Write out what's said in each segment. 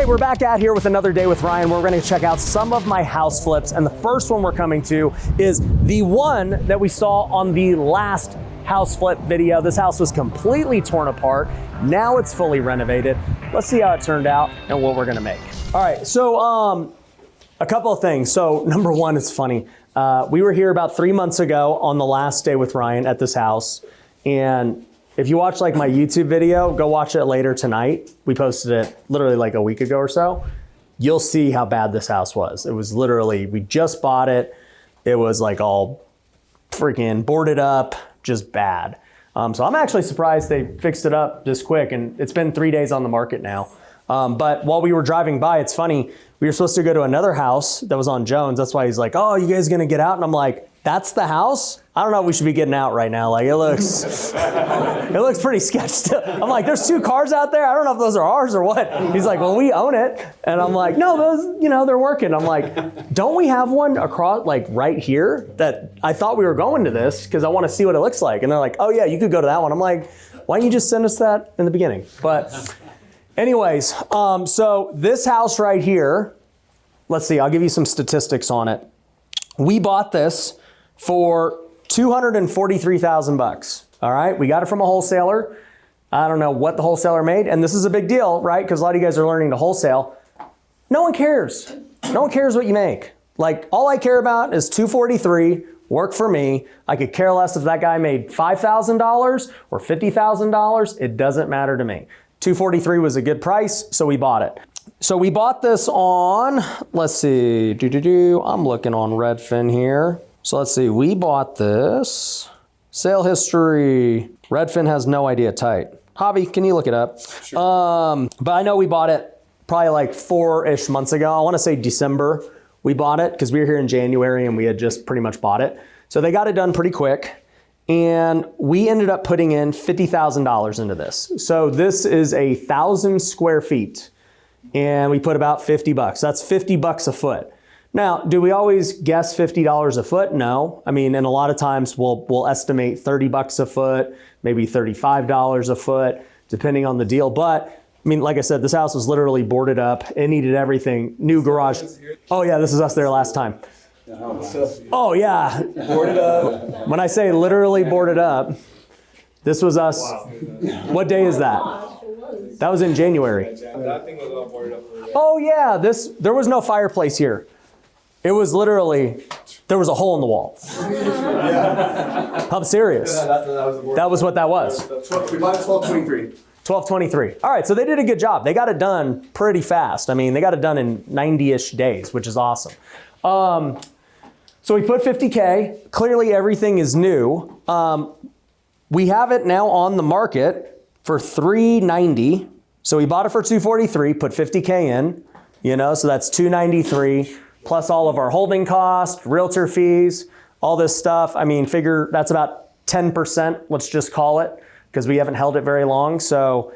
Hey, we're back out here with another day with Ryan. We're going to check out some of my house flips. And the first one we're coming to is the one that we saw on the last house flip video. This house was completely torn apart. Now it's fully renovated. Let's see how it turned out and what we're going to make. All right, so a couple of things. So number one, it's funny. We were here about 3 months ago on the last day with Ryan at this house. And if you watch like my YouTube video, go watch it later tonight. We posted it literally like a week ago or so. You'll see how bad this house was. It was literally, we just bought it. It was like all freaking boarded up, just bad. So I'm actually surprised they fixed it up this quick, and it's been 3 days on the market now. But while we were driving by, it's funny, we were supposed to go to another house that was on Jones. That's why he's like, oh, you guys gonna get out? And I'm like, that's the house? I don't know if we should be getting out right now. Like it looks pretty sketched. I'm like, there's 2 cars out there. I don't know if those are ours or what. He's like, well, we own it. And I'm like, no, those, they're working. I'm like, don't we have one across, like right here that I thought we were going to this because I want to see what it looks like. And they're like, oh yeah, you could go to that one. I'm like, why don't you just send us that in the beginning? But anyways, so this house right here, let's see, I'll give you some statistics on it. We bought this for $243,000. All right, we got it from a wholesaler. I don't know what the wholesaler made, and this is a big deal, right? Because a lot of you guys are learning to wholesale. No one cares. No one cares what you make. Like, all I care about is $243, work for me. I could care less if that guy made $5,000 or $50,000. It doesn't matter to me. $243 was a good price, so we bought it. So we bought this on, let's see, I'm looking on Redfin here. So let's see, we bought this, sale history, Redfin has no idea tight. Javi, can you look it up? Sure. But I know we bought it probably like 4-ish months ago. I wanna say December we bought it because we were here in January and we had just pretty much bought it. So they got it done pretty quick. And we ended up putting in $50,000 into this. So this is 1,000 square feet. And we put about $50. That's $50 a foot. Now, do we always guess $50 a foot? No. I mean, and a lot of times we'll estimate $30 a foot, maybe $35 a foot, depending on the deal. But I mean, like I said, this house was literally boarded up. It needed everything. New garage. Oh yeah, this is us there last time. Oh yeah. Boarded up. When I say literally boarded up, this was us. Wow. What day is that? That was in January. That thing was all boarded up. Oh yeah, there was no fireplace here. It was literally, there was a hole in the wall. Yeah. I'm serious. That was what that was. We bought it 1223. 1223. All right, so they did a good job. They got it done pretty fast. I mean, they got it done in 90-ish days, which is awesome. So we put $50K. Clearly everything is new. We have it now on the market for $390. So we bought it for $243, put $50K in, so that's $293 plus all of our holding costs, realtor fees, all this stuff. I mean, figure that's about 10%, let's just call it, because we haven't held it very long. So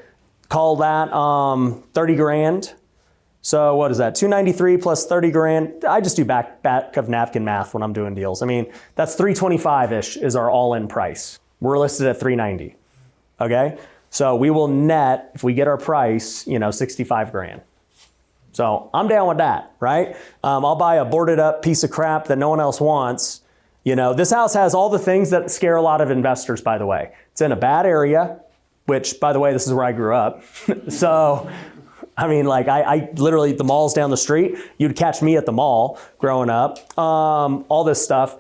call that 30 grand. So what is that? 293 plus 30 grand. I just do back of napkin math when I'm doing deals. I mean, that's 325-ish is our all-in price. We're listed at 390, okay? So we will net, if we get our price, 65 grand. So I'm down with that, right? I'll buy a boarded up piece of crap that no one else wants. This house has all the things that scare a lot of investors, by the way. It's in a bad area, which, by the way, this is where I grew up. So, I mean, like I literally, the mall's down the street. You'd catch me at the mall growing up. All this stuff.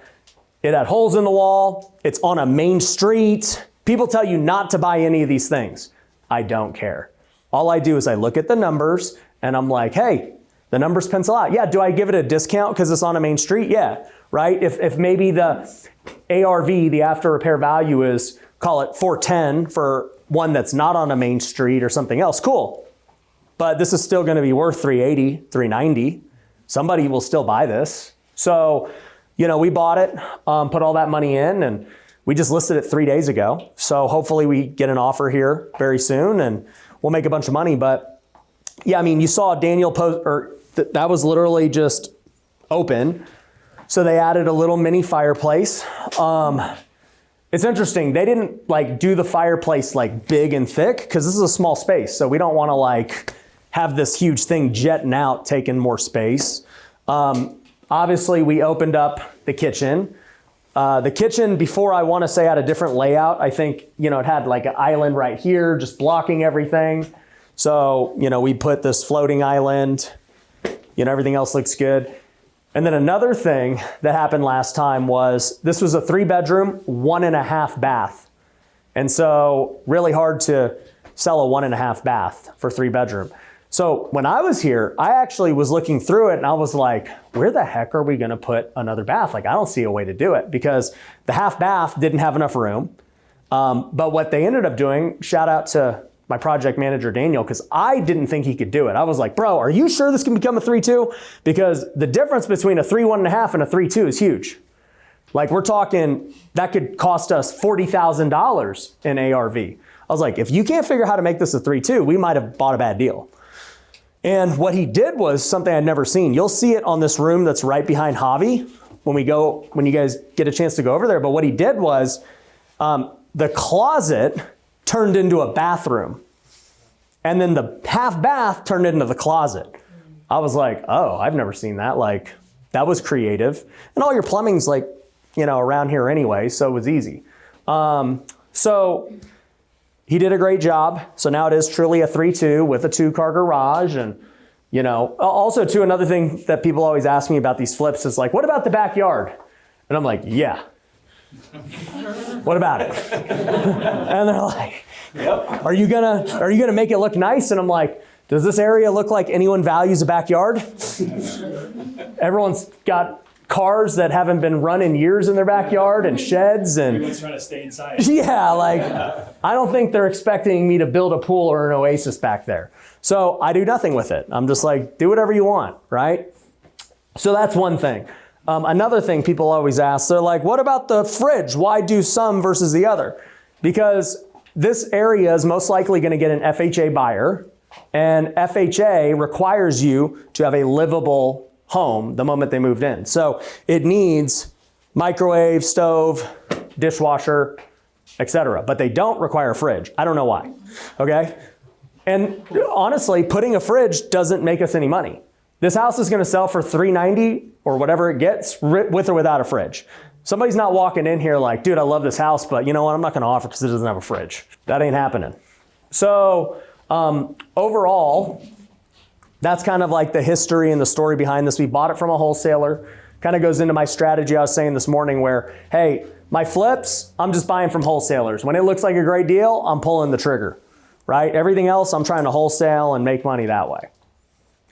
It had holes in the wall. It's on a main street. People tell you not to buy any of these things. I don't care. All I do is I look at the numbers and I'm like, hey, the numbers pencil out. Yeah, do I give it a discount because it's on a main street? Yeah, right? If maybe the ARV, the after repair value is, call it 410 for one that's not on a main street or something else, cool. But this is still gonna be worth 380, 390. Somebody will still buy this. So, we bought it, put all that money in, and we just listed it 3 days ago. So hopefully we get an offer here very soon and we'll make a bunch of money. But yeah, I mean, you saw Daniel post, that was literally just open. So they added a little mini fireplace. It's interesting. They didn't do the fireplace big and thick because this is a small space. So we don't want to have this huge thing jetting out, taking more space. Obviously, we opened up the kitchen. The kitchen, before, I want to say, had a different layout. I think, it had like an island right here, just blocking everything. So, we put this floating island, everything else looks good. And then another thing that happened last time was, this was a 3-bedroom, 1.5 bath. And so really hard to sell a 1.5 bath for 3-bedroom. So when I was here, I actually was looking through it and I was like, where the heck are we gonna put another bath? Like, I don't see a way to do it, because the half bath didn't have enough room. But what they ended up doing, shout out to my project manager, Daniel, because I didn't think he could do it. I was like, bro, are you sure this can become a 3-2? Because the difference between a 3 1.5 and a 3-2 is huge. Like, we're talking, that could cost us $40,000 in ARV. I was like, if you can't figure out how to make this a 3-2, we might have bought a bad deal. And what he did was something I'd never seen. You'll see it on this room that's right behind Javi when you guys get a chance to go over there. But what he did was, the closet turned into a bathroom. And then the half bath turned into the closet. I was like, oh, I've never seen that. Like, that was creative. And all your plumbing's like, around here anyway, so it was easy. So he did a great job. So now it is truly a 3-2 with a 2-car garage. And, also too, another thing that people always ask me about these flips is like, what about the backyard? And I'm like, yeah. What about it? And they're like, yep. Are you gonna make it look nice? And I'm like, does this area look like anyone values a backyard? Everyone's got cars that haven't been run in years in their backyard, and sheds, and everyone's trying to stay inside. Yeah, like, I don't think they're expecting me to build a pool or an oasis back there. So I do nothing with it. I'm just like, do whatever you want, right? So that's one thing. Another thing people always ask, they're like, what about the fridge? Why do some versus the other? Because this area is most likely going to get an FHA buyer, and FHA requires you to have a livable home the moment they moved in. So it needs microwave, stove, dishwasher, etc. But they don't require a fridge. I don't know why. Okay? And honestly, putting a fridge doesn't make us any money. This house is going to sell for $390 or whatever it gets, with or without a fridge. Somebody's not walking in here like, dude, I love this house, but you know what? I'm not going to offer because it doesn't have a fridge. That ain't happening. So overall, that's kind of like the history and the story behind this. We bought it from a wholesaler. Kind of goes into my strategy I was saying this morning where, hey, my flips, I'm just buying from wholesalers. When it looks like a great deal, I'm pulling the trigger, right? Everything else, I'm trying to wholesale and make money that way.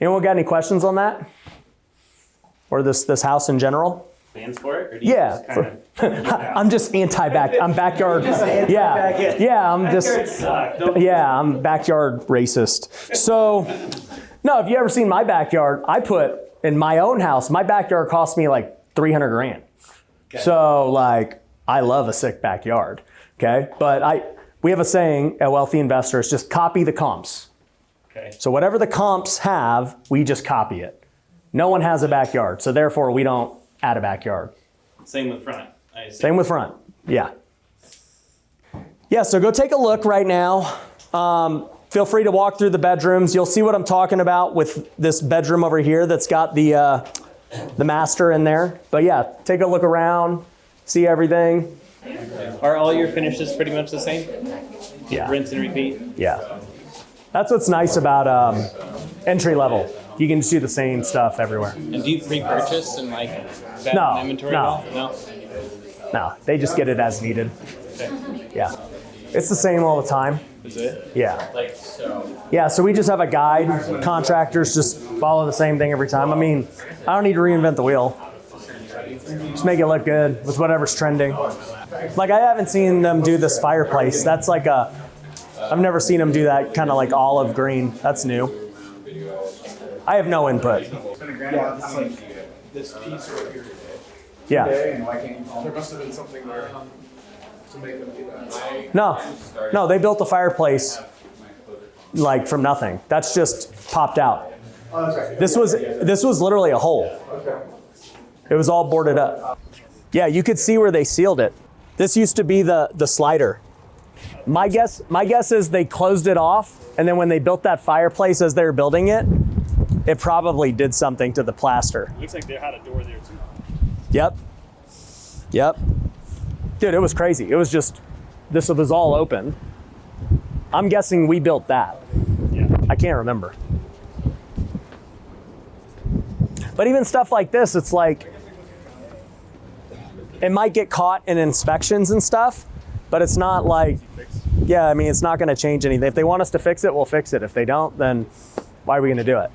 Anyone got any questions on that? Or this house in general? Plans for it? Or do you Yeah. just kinda, I'm just I'm backyard. I'm backyard racist. So, no, if you ever seen my backyard, I put in my own house, my backyard cost me like $300,000. Okay. So like, I love a sick backyard. Okay. But we have a saying at Wealthy Investors, just copy the comps. okay. So whatever the comps have, we just copy it. No one has a backyard. So therefore we don't add a backyard. Same with front. I assume. Same with front. Yeah. Yeah, so go take a look right now. Feel free to walk through the bedrooms. You'll see what I'm talking about with this bedroom over here that's got the master in there. But yeah, take a look around, see everything. Are all your finishes pretty much the same? Yeah. Rinse and repeat? Yeah. That's what's nice about entry level. You can just do the same stuff everywhere. And do you pre-purchase and like that No, inventory? no. No? No, they just get it as needed. Okay. Yeah. It's the same all the time. Is it? Yeah. Like so. Yeah, so we just have a guide. Contractors just follow the same thing every time. I mean, I don't need to reinvent the wheel. Just make it look good with whatever's trending. Like, I haven't seen them do this fireplace. That's like I've never seen them do that kind of like olive green. That's new. I have no input. Yeah, it's like this piece right here. Yeah. And why can't you call? There must have been something there to make them do that. No, they built the fireplace like from nothing. That's just popped out. Oh, that's right. This was literally a hole. Okay. It was all boarded up. Yeah, you could see where they sealed it. This used to be the slider. My guess is they closed it off, and then when they built that fireplace as they were building it, it probably did something to the plaster. Looks like they had a door there too. Yep. Dude, it was crazy. It was just, this was all open. I'm guessing we built that. Yeah. I can't remember. But even stuff like this, it's like, it might get caught in inspections and stuff, but it's not like, yeah, I mean, it's not gonna change anything. If they want us to fix it, we'll fix it. If they don't, then why are we gonna do it?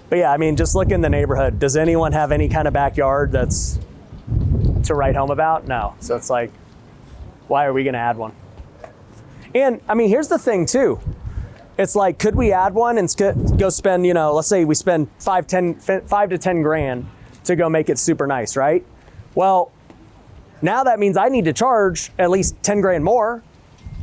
But yeah, I mean, just look in the neighborhood. Does anyone have any kind of backyard that's to write home about? No. So it's like, why are we gonna add one? And I mean, here's the thing too. It's like, could we add one and go spend, let's say we spend 5 to 10 grand to go make it super nice, right? Well, now that means I need to charge at least 10 grand more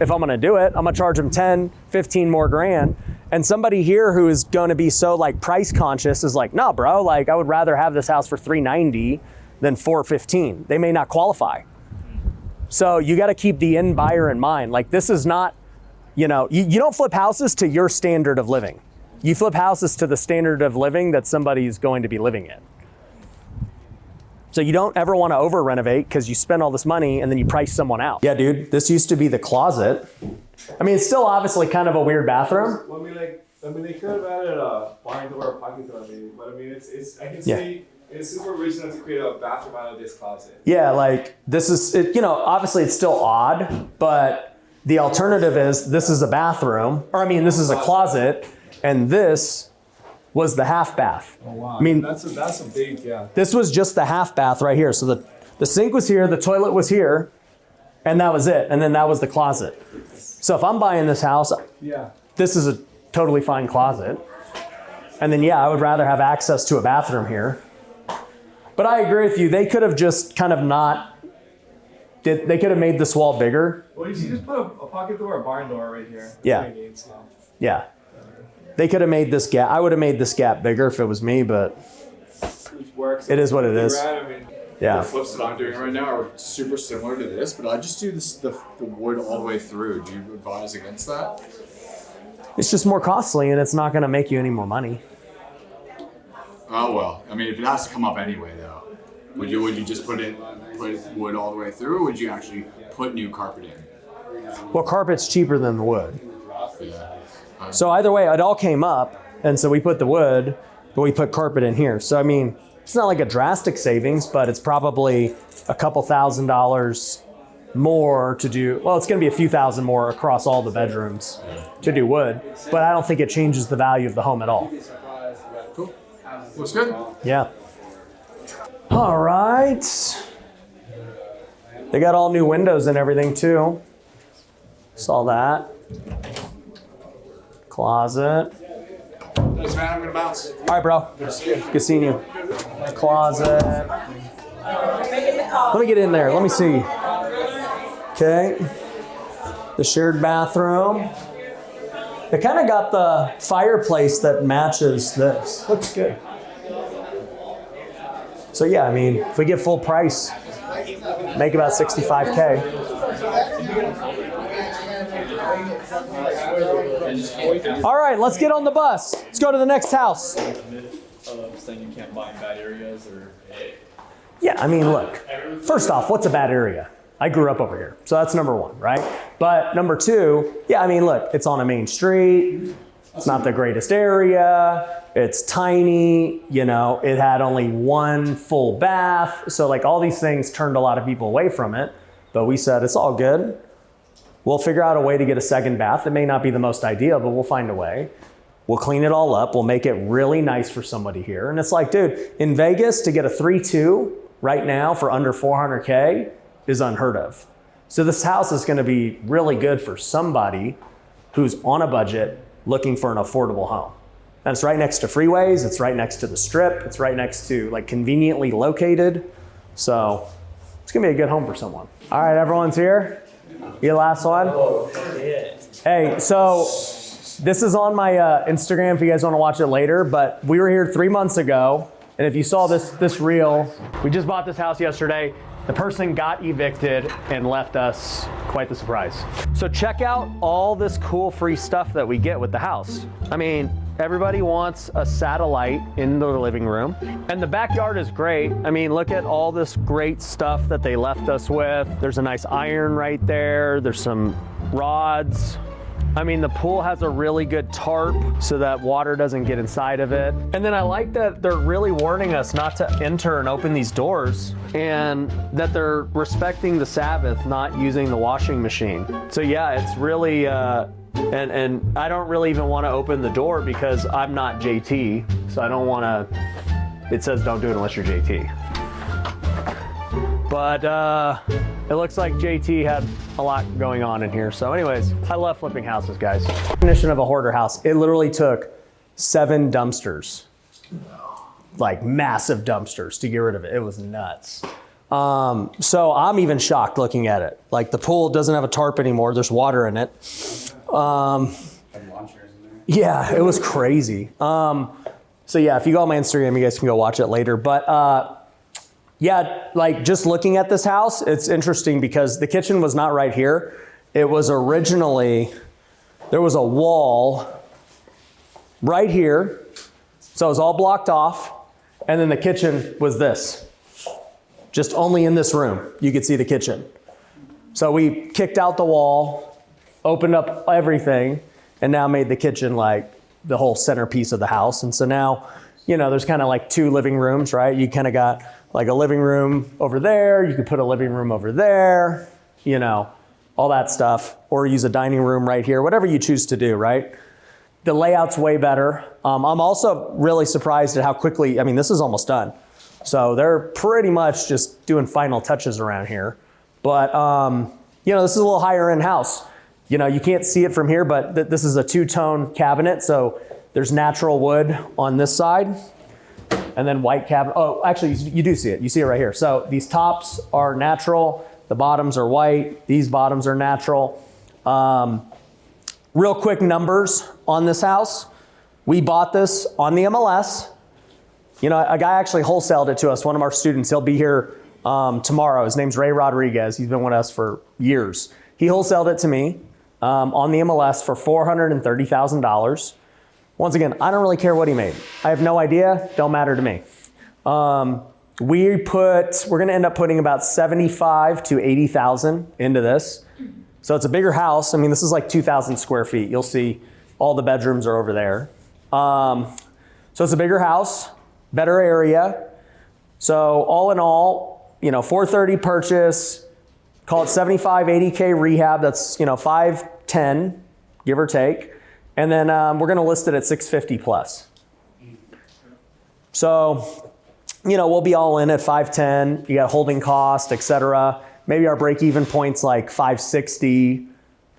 if I'm gonna do it. I'm gonna charge them 10, 15 more grand. And somebody here who is gonna be so like price conscious is like, no, bro, like I would rather have this house for 390 than 415. They may not qualify. So you gotta keep the end buyer in mind. Like this is not, you don't flip houses to your standard of living. You flip houses to the standard of living that somebody's going to be living in. So you don't ever want to over renovate because you spend all this money and then you price someone out. Yeah, dude, this used to be the closet. I mean, it's still obviously kind of a weird bathroom. Well, they could have added a barn door or pocket door, maybe, but I mean, I can see it's super original to create a bathroom out of this closet. Yeah, like this is, obviously it's still odd, but the alternative is this is a bathroom, this is a closet, and this was the half bath. Oh wow! I mean, that's a big, yeah. This was just the half bath right here. So the sink was here, the toilet was here, and that was it. And then that was the closet. So if I'm buying this house, this is a totally fine closet. And then I would rather have access to a bathroom here. But I agree with you. They could have just kind of they could have made this wall bigger. Well, you just put a pocket door or a barn door right here. Yeah. Yeah. They could have made this gap. I would have made this gap bigger if it was me, but it is what it is. Yeah. The flips that I'm doing right now are super similar to this, but I just do the wood all the way through. Do you advise against that? It's just more costly and it's not going to make you any more money. Oh well, I mean, if it has to come up anyway, though, would you just put wood all the way through, or would you actually put new carpet in? Well, carpet's cheaper than the wood. Yeah. So either way, it all came up, and so we put the wood, but we put carpet in here. So I mean, it's not like a drastic savings, but it's probably a couple $1,000s more to do. Well, it's going to be a few thousand more across all the bedrooms to do wood, but I don't think it changes the value of the home at all. Cool. Looks good. Yeah. All right. They got all new windows and everything too. Saw that. Closet. Thanks, man. I'm gonna bounce. All right, bro. Good seeing you. Closet. Let me get in there. Let me see. Okay. The shared bathroom. They kind of got the fireplace that matches this. Looks good. So yeah, I mean, if we get full price, make about 65K. All right, let's get on the bus. Let's go to the next house. Saying you can't buy in bad areas or. Yeah, I mean, look, first off, what's a bad area? I grew up over here, so that's number one, right? But number two, yeah, I mean, look, it's on a main street. It's not the greatest area. It's tiny, it had only one full bath. So like all these things turned a lot of people away from it. But we said, it's all good. We'll figure out a way to get a second bath. It may not be the most ideal, but we'll find a way. We'll clean it all up. We'll make it really nice for somebody here. And it's like, dude, in Vegas to get a 3-2 right now for under 400K is unheard of. So this house is gonna be really good for somebody who's on a budget looking for an affordable home. And it's right next to freeways, it's right next to the strip, it's right next to like conveniently located. So it's gonna be a good home for someone. All right, everyone's here. Your last one? Hey, so this is on my Instagram if you guys wanna watch it later, but we were here 3 months ago. And if you saw this reel, we just bought this house yesterday. The person got evicted and left us quite the surprise. So check out all this cool free stuff that we get with the house. I mean, everybody wants a satellite in their living room. And the backyard is great. I mean, look at all this great stuff that they left us with. There's a nice iron right there. There's some rods. I mean, the pool has a really good tarp so that water doesn't get inside of it. And then I like that they're really warning us not to enter and open these doors, and that they're respecting the Sabbath, not using the washing machine. So yeah, it's really, and I don't really even want to open the door because I'm not JT, so I don't want to, it says don't do it unless you're JT. But it looks like JT had a lot going on in here. So anyways, I love flipping houses, guys. Definition of a hoarder house. It literally took 7 dumpsters, like massive dumpsters, to get rid of it. It was nuts. So I'm even shocked looking at it. Like the pool doesn't have a tarp anymore. There's water in it. Yeah, it was crazy. So yeah, if you go on my Instagram, you guys can go watch it later. But yeah, like just looking at this house, it's interesting because the kitchen was not right here. It was originally, there was a wall right here. So it was all blocked off. And then the kitchen was this. Just only in this room, you could see the kitchen. So we kicked out the wall, opened up everything, and now made the kitchen like the whole centerpiece of the house. And so now, you know, there's kind of like 2 living rooms, right? You kind of got like a living room over there. You could put a living room over there, you know, all that stuff, or use a dining room right here, whatever you choose to do, right? The layout's way better. I'm also really surprised at how quickly, I mean, this is almost done. So they're pretty much just doing final touches around here. But, you know, this is a little higher end house. You know, you can't see it from here, but this is a 2-tone cabinet. So there's natural wood on this side and then white cabinet. Oh, actually you do see it. You see it right here. So these tops are natural. The bottoms are white. These bottoms are natural. Real quick numbers on this house. We bought this on the MLS. You know, a guy actually wholesaled it to us, one of our students. He'll be here tomorrow. His name's Ray Rodriguez. He's been with us for years. He wholesaled it to me on the MLS for $430,000. Once again, I don't really care what he made. I have no idea. Don't matter to me. We're going to end up putting about $75,000 to $80,000 into this. So it's a bigger house. I mean, this is like 2,000 square feet. You'll see all the bedrooms are over there. So it's a bigger house, better area. So all in all, you know, 430 purchase, call it 75, 80K rehab. That's, you know, 510, give or take. And then we're going to list it at 650 plus. So, you know, we'll be all in at 510. You got holding cost, etc. Maybe our break-even point's like 560,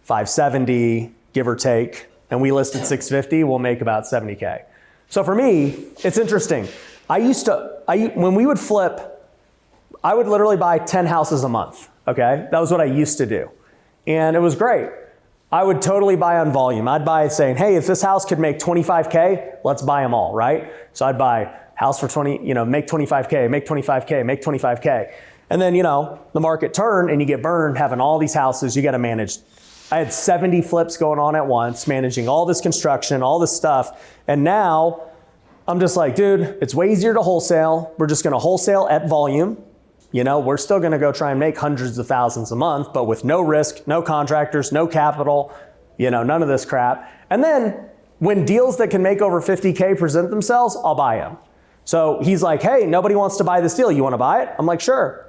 570, give or take. And we list at 650, we'll make about 70K. So for me, it's interesting. When we would flip, I would literally buy 10 houses a month, okay? That was what I used to do. And it was great. I would totally buy on volume. I'd buy saying, hey, if this house could make 25K, let's buy them all, right? So I'd buy house for 20, you know, make 25K, make 25K, make 25K. And then, you know, the market turned and you get burned having all these houses you got to manage. I had 70 flips going on at once, managing all this construction, all this stuff. And now I'm just like, dude, it's way easier to wholesale. We're just going to wholesale at volume. You know, we're still going to go try and make hundreds of thousands a month, but with no risk, no contractors, no capital, you know, none of this crap. And then when deals that can make over 50K present themselves, I'll buy them. So he's like, hey, nobody wants to buy this deal. You want to buy it? I'm like, sure.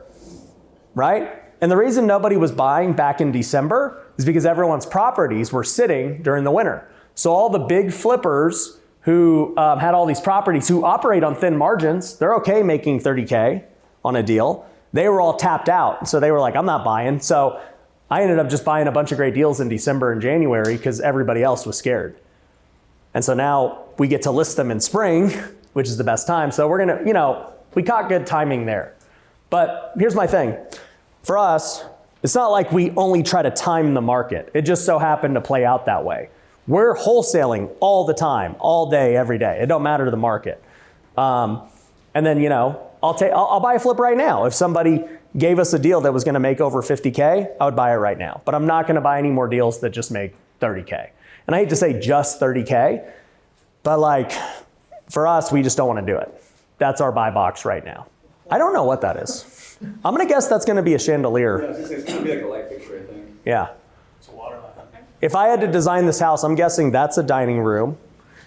Right? And the reason nobody was buying back in December is because everyone's properties were sitting during the winter. So all the big flippers who had all these properties who operate on thin margins, they're okay making 30K on a deal. They were all tapped out. So they were like, I'm not buying. So I ended up just buying a bunch of great deals in December and January because everybody else was scared. And so now we get to list them in spring, which is the best time. So we're going to, you know, we caught good timing there. But here's my thing. For us, it's not like we only try to time the market. It just so happened to play out that way. We're wholesaling all the time, all day, every day. It don't matter to the market. And then, you know, I'll buy a flip right now. If somebody gave us a deal that was going to make over 50K, I would buy it right now. But I'm not going to buy any more deals that just make 30K. And I hate to say just 30K, but like for us, we just don't want to do it. That's our buy box right now. I don't know what that is. I'm going to guess that's going to be a chandelier. Yeah, I was gonna say, it's gonna be like a light fixture, I think. Yeah. It's a water lamp. If I had to design this house, I'm guessing that's a dining room.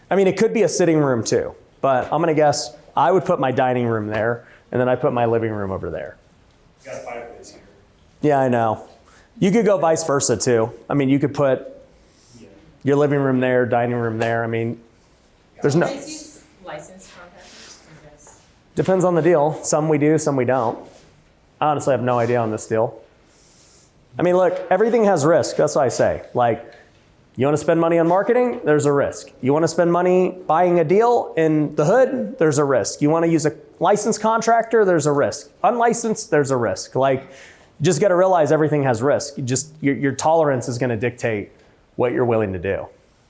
I mean, it could be a sitting room too, but I'm going to guess I would put my dining room there, and then I put my living room over there. It's got a fireplace here. Yeah, I know. You could go vice versa too. I mean, you could put your living room there, dining room there. I mean, there's no... Guys use licensed contractors? Or just- Depends on the deal. Some we do, some we don't. I honestly have no idea on this deal. I mean, look, everything has risk. That's what I say. Like, you want to spend money on marketing? There's a risk. You want to spend money buying a deal in the hood? There's a risk. You want to use a licensed contractor? There's a risk. Unlicensed? There's a risk. Like, you just got to realize everything has risk. Your tolerance is going to dictate what you're willing to do.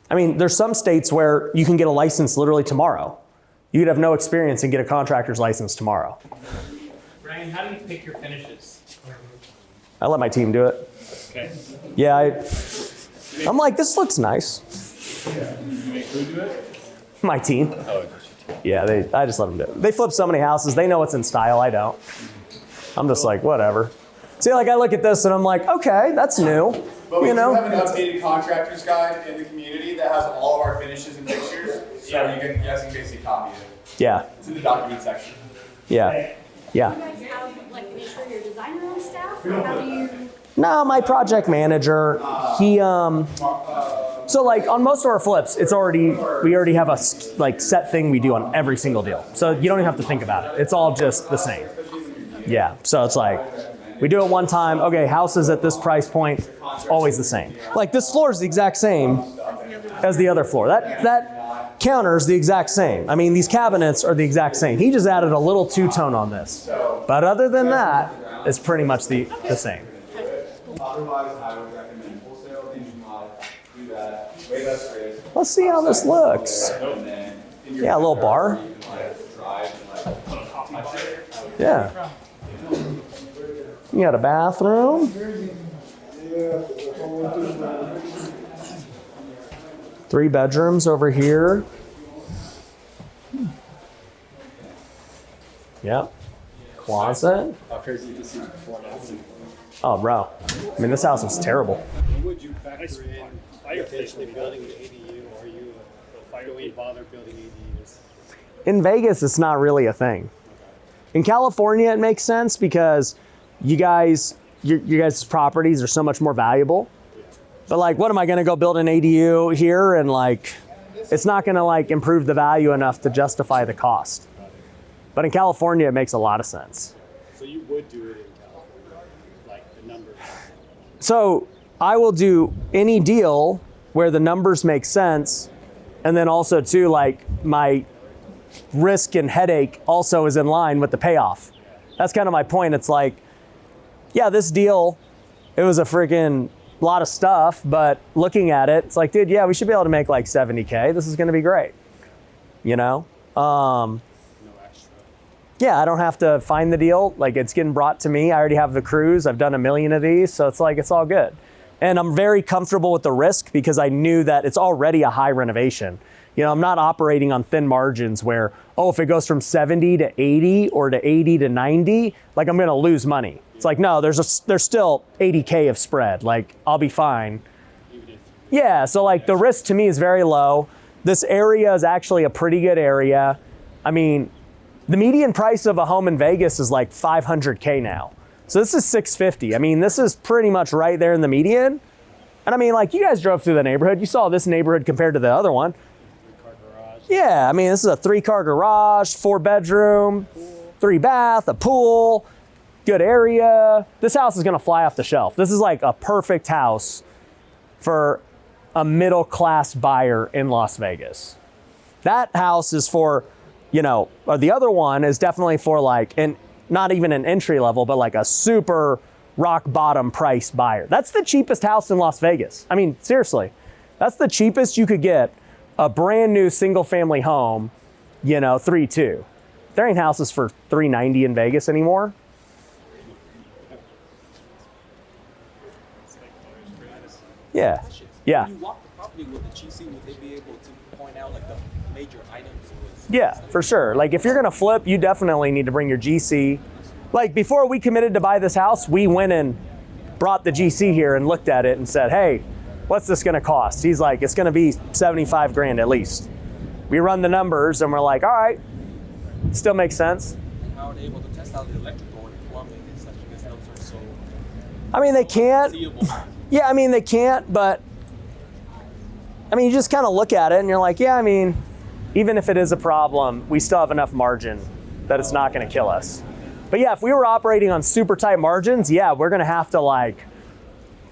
I mean, there's some states where you can get a license literally tomorrow. You could have no experience and get a contractor's license tomorrow. Brian, how do you pick your finishes? I let my team do it. Okay. Yeah, I'm like, this looks nice. My team. Yeah, I just let them do it. They flip so many houses. They know what's in style. I don't. I'm just like, whatever. See, like I look at this and I'm like, okay, that's new. But we You know? do have an updated contractor's guide in the community that has all of our finishes and fixtures. So you can basically copy it. Yeah, It's in the document section. yeah, yeah. You guys have, like, make sure your designer on staff, or how do you? No, my project manager, he, so like on most of our flips, we already have a like set thing we do on every single deal. So you don't even have to think about it. It's all just the same. Yeah, so it's like, we do it one time, okay, houses at this price point, it's always the same. Like this floor is the exact same as the other floor. That counter is the exact same. I mean, these cabinets are the exact same. He just added a little two-tone on this. But other than that, it's pretty much the same. Otherwise, I would recommend wholesale. You should not do that. Way less risk. Let's see how this looks. And then in your Yeah, a little bar. you can like drive and like touch it. Yeah. You got a bathroom. 3 bedrooms over here. Yep. Closet. How crazy to see before and after. Oh, bro. I mean, this house is terrible. Would you factor in potentially building an ADU, or are you do we bother building ADUs? In Vegas, it's not really a thing. In California, it makes sense because your guys' properties are so much more valuable. But like, what am I going to go build an ADU here? And like, it's not going to like improve the value enough to justify the cost. But in California, it makes a lot of sense. So you would do it in California, like the numbers. So I will do any deal where the numbers make sense. And then also too, like my risk and headache also is in line with the payoff. That's kind of my point. It's like, yeah, this deal, it was a freaking lot of stuff, but looking at it, it's like, dude, yeah, we should be able to make like 70K. This is going to be great. You know? No extra. Yeah, I don't have to find the deal. Like it's getting brought to me. I already have the crews. I've done 1 million of these. So it's like, it's all good. And I'm very comfortable with the risk because I knew that it's already a high renovation. You know, I'm not operating on thin margins where, oh, if it goes from 70 to 80 or to 80 to 90, like I'm going to lose money. It's like, no, there's still 80K of spread. Like I'll be fine. Yeah, so like the risk to me is very low. This area is actually a pretty good area. I mean, the median price of a home in Vegas is like 500K now. So this is 650. I mean, this is pretty much right there in the median. And I mean, like you guys drove through the neighborhood. You saw this neighborhood compared to the other one. 3-car garage. Yeah, I mean, this is a 3-car garage, 4-bedroom, 3-bath, a pool, good area. This house is gonna fly off the shelf. This is like a perfect house for a middle-class buyer in Las Vegas. That house is for, you know, or the other one is definitely for like, not even an entry level, but like a super rock bottom price buyer. That's the cheapest house in Las Vegas. I mean, seriously, that's the cheapest you could get a brand new single family home, you know, 3.2. There ain't houses for $390 in Vegas anymore. Yeah. Yeah. When you walk the property with the GC, would they be able to point out like the major items? Yeah, for sure. Like if you're gonna flip, you definitely need to bring your GC. Like before we committed to buy this house, we went and brought the GC here and looked at it and said, hey, what's this gonna cost? He's like, it's gonna be 75 grand at least. We run the numbers and we're like, all right, still makes sense. And how are they able to test out the electrical and plumbing and such because those are so I mean, they can't. seeable? Yeah, I mean, they can't, but I mean, you just kind of look at it and you're like, yeah, I mean, even if it is a problem, we still have enough margin that it's not gonna kill us. But yeah, if we were operating on super tight margins, yeah, we're gonna have to like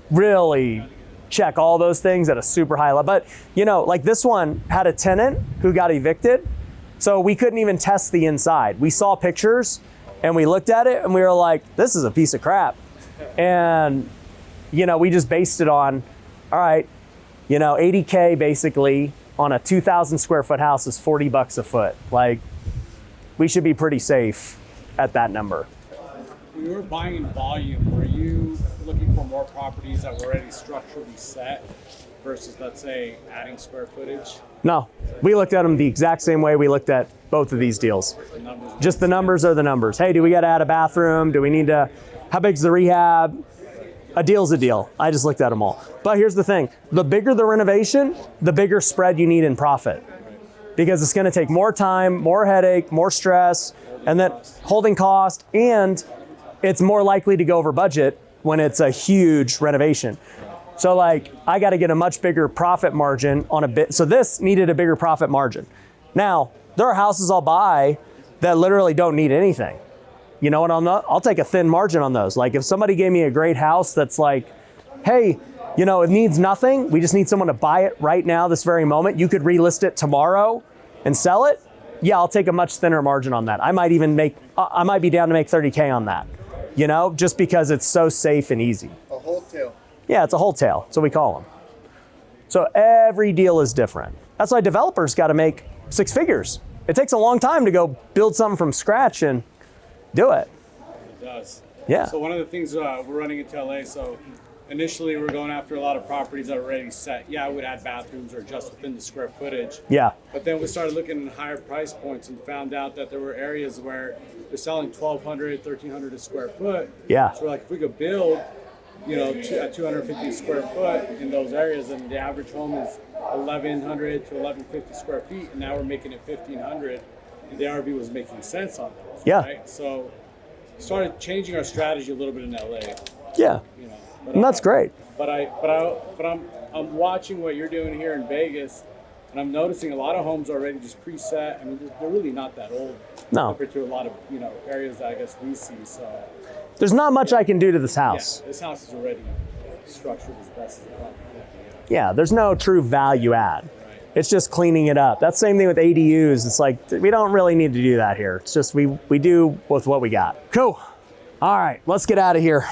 really check all those things at a super high level. But you know, like this one had a tenant who got evicted, so we couldn't even test the inside. We saw pictures and we looked at it and we were like, this is a piece of crap. And you know, we just based it on, all right, you know, 80K basically on a 2,000 square foot house is 40 bucks a foot. Like, we should be pretty safe at that number. When you were buying in volume, were you looking for more properties that were already structurally set versus, let's say, adding square footage? No, we looked at them the exact same way we looked at both of these deals. Just the numbers are the numbers. Hey, do we got to add a bathroom? Do we need to, how big's the rehab? A deal's a deal. I just looked at them all. But here's the thing, the bigger the renovation, the bigger spread you need in profit. Because it's gonna take more time, more headache, more stress, and then holding cost, and it's more likely to go over budget when it's a huge renovation. So like, I gotta get a much bigger profit margin on a bit. So this needed a bigger profit margin. Now, there are houses I'll buy that literally don't need anything. You know what, I'll take a thin margin on those. Like if somebody gave me a great house that's like, hey, you know, it needs nothing, we just need someone to buy it right now, this very moment, you could relist it tomorrow and sell it, yeah, I'll take a much thinner margin on that. I might be down to make 30K on that, you know, just because it's so safe and easy. A wholesale. Yeah, it's a wholesale, that's what we call them. So every deal is different. That's why developers got to make 6 figures. It takes a long time to go build something from scratch and do it. It does. Yeah. So one of the things we're running into LA, so initially we're going after a lot of properties that are already set. Yeah, I would add bathrooms or just within the square footage. Yeah. But then we started looking at higher price points and found out that there were areas where they're selling $1,200, $1,300 a square foot. Yeah. So we're like, if we could build, you know, at 250 square foot in those areas, and the average home is 1,100 to 1,150 square feet, and now we're making it 1,500, and the RV was making sense on those. Yeah. Right? So started changing our strategy a little bit in LA. Yeah. You know, And that's great. But I'm watching what you're doing here in Vegas, and I'm noticing a lot of homes already just preset. I mean, they're really not that old. No. Compared to a lot of, you know, areas that I guess we see. So There's not much I can do to this house. yeah, this house is already structured as best as it can. Yeah, there's no true value add. It's just cleaning it up. That's the same thing with ADUs. It's like, we don't really need to do that here. It's just we do with what we got. Cool. All right, let's get out of here.